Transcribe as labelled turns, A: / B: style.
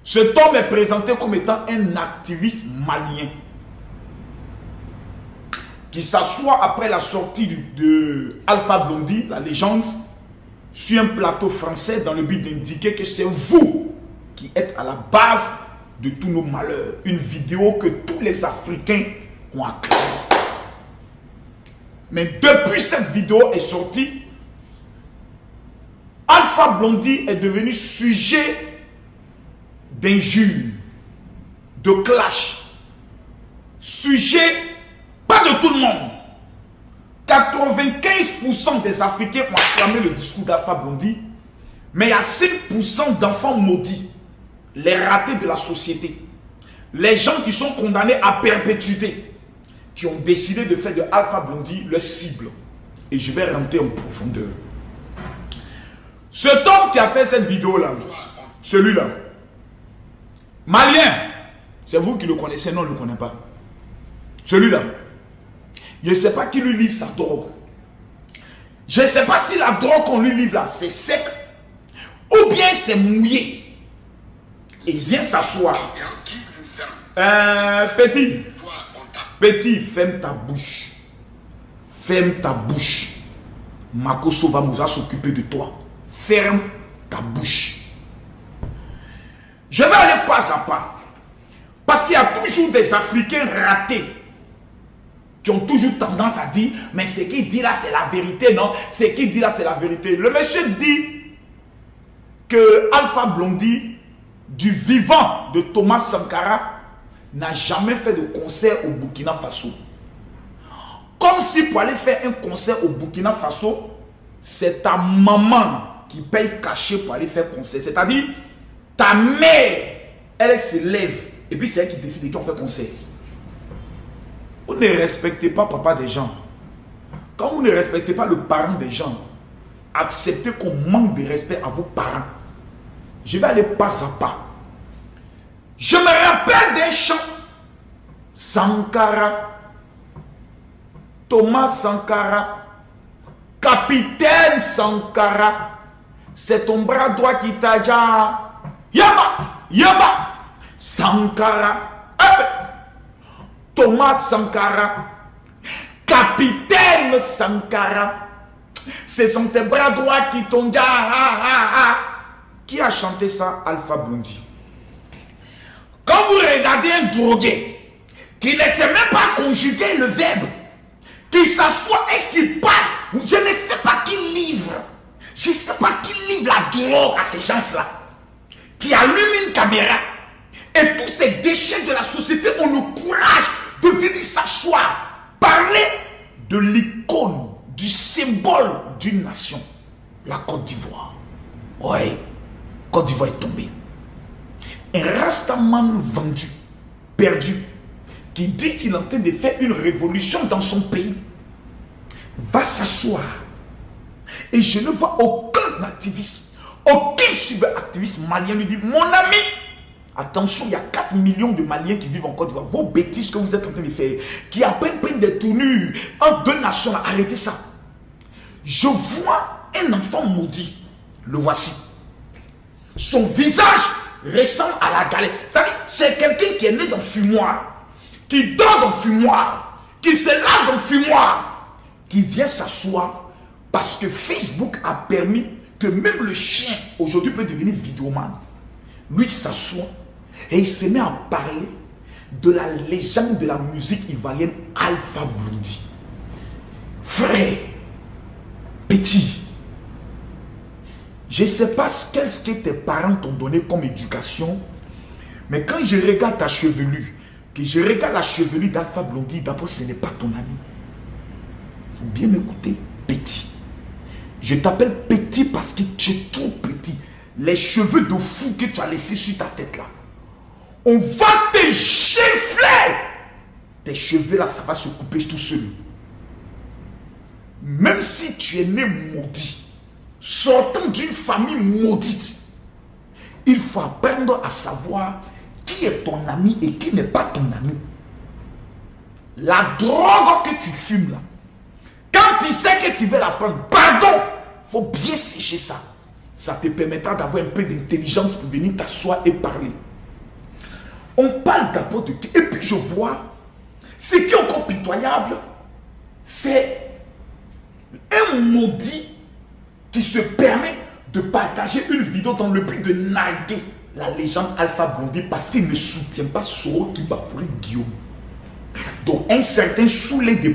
A: Cet homme est présenté comme étant un activiste malien qui s'assoit après la sortie de Alpha Blondy, la légende, sur un plateau français dans le but d'indiquer que c'est vous qui êtes à la base de tous nos malheurs. Une vidéo que tous les Africains ont acclamée. Mais depuis cette vidéo est sortie, Alpha Blondy est devenu sujet d'injures, de clash, sujet pas de tout le monde. 95% des Africains ont acclamé le discours d'Alpha Blondy, mais il y a 5% d'enfants maudits, les ratés de la société, les gens qui sont condamnés à perpétuité, qui ont décidé de faire de Alpha Blondy leur cible. Et je vais rentrer en profondeur. Cet homme qui a fait cette vidéo-là, celui-là, malien, c'est vous qui le connaissez, non, je ne le connais pas. Celui-là, je ne sais pas qui lui livre sa drogue. Je ne sais pas si la drogue qu'on lui livre là, c'est sec, ou bien c'est mouillé. Et il vient s'asseoir. Petit, ferme ta bouche. Ferme ta bouche. Makoso va nous s'occuper de toi. Ferme ta bouche. Je vais aller pas à pas. Parce qu'il y a toujours des Africains ratés qui ont toujours tendance à dire, mais ce qu'il dit là, c'est la vérité, non? Ce qu'il dit là, c'est la vérité. Le monsieur dit que Alpha Blondy, du vivant de Thomas Sankara, n'a jamais fait de concert au Burkina Faso. Comme si pour aller faire un concert au Burkina Faso, c'est ta maman qui paye cachet pour aller faire concert. C'est-à-dire, ta mère, elle se lève et puis c'est elle qui décide qui on fait concert. Vous ne respectez pas papa des gens. Quand vous ne respectez pas le parent des gens, acceptez qu'on manque de respect à vos parents. Je vais aller pas à pas. Je me rappelle des chants. Sankara, Thomas Sankara, Capitaine Sankara, c'est ton bras droit qui t'a dit Yaba, Sankara, Thomas Sankara, Capitaine Sankara, ce sont tes bras droits qui t'ont dit Qui a chanté ça? Alpha Blondy. Quand vous regardez un drogué qui ne sait même pas conjuguer le verbe, qui s'assoit et qui parle, je ne sais pas qui livre, je ne sais pas qui livre la drogue à ces gens-là, qui allume une caméra et tous ces déchets de la société ont le courage de venir s'asseoir, parler de l'icône, du symbole d'une nation, la Côte d'Ivoire. Oui, Côte d'Ivoire est tombée. Un rastaman vendu, perdu, qui dit qu'il est en train de faire une révolution dans son pays, va s'asseoir. Et je ne vois aucun activiste, aucun cyberactiviste malien lui dit, mon ami, attention, il y a 4 millions de Maliens qui vivent en Côte d'Ivoire. Vos bêtises que vous êtes en train de faire, qui apprennent peine des tournures en deux nations, arrêtez ça. Je vois un enfant maudit, le voici. Son visage ressemble à la galère. C'est quelqu'un qui est né dans le fumoir, qui dort dans le fumoir, qui se lave dans le fumoir, qui vient s'asseoir parce que Facebook a permis que même le chien aujourd'hui peut devenir vidéoman. Lui s'assoit et il se met à parler de la légende de la musique ivoirienne Alpha Blondy. Frère, petit, je ne sais pas ce que tes parents t'ont donné comme éducation, mais quand je regarde ta chevelure, que je regarde la chevelure d'Alpha Blondy, d'abord ce n'est pas ton ami. Il faut bien m'écouter, petit. Je t'appelle petit parce que tu es trop petit. Les cheveux de fou que tu as laissés sur ta tête là, on va te gifler. Tes cheveux là, ça va se couper tout seul. Même si tu es né maudit, sortant d'une famille maudite, il faut apprendre à savoir qui est ton ami et qui n'est pas ton ami. La drogue que tu fumes là, quand tu sais que tu veux la prendre, pardon, il faut bien sécher ça. Ça te permettra d'avoir un peu d'intelligence pour venir t'asseoir et parler. On parle d'abord de Dieu. Et puis je vois, ce qui est encore pitoyable, c'est un maudit qui se permet de partager une vidéo dans le but de narguer la légende Alpha Blondy parce qu'il ne soutient pas Soro qui bafouerait Guillaume. Donc un certain Soulé de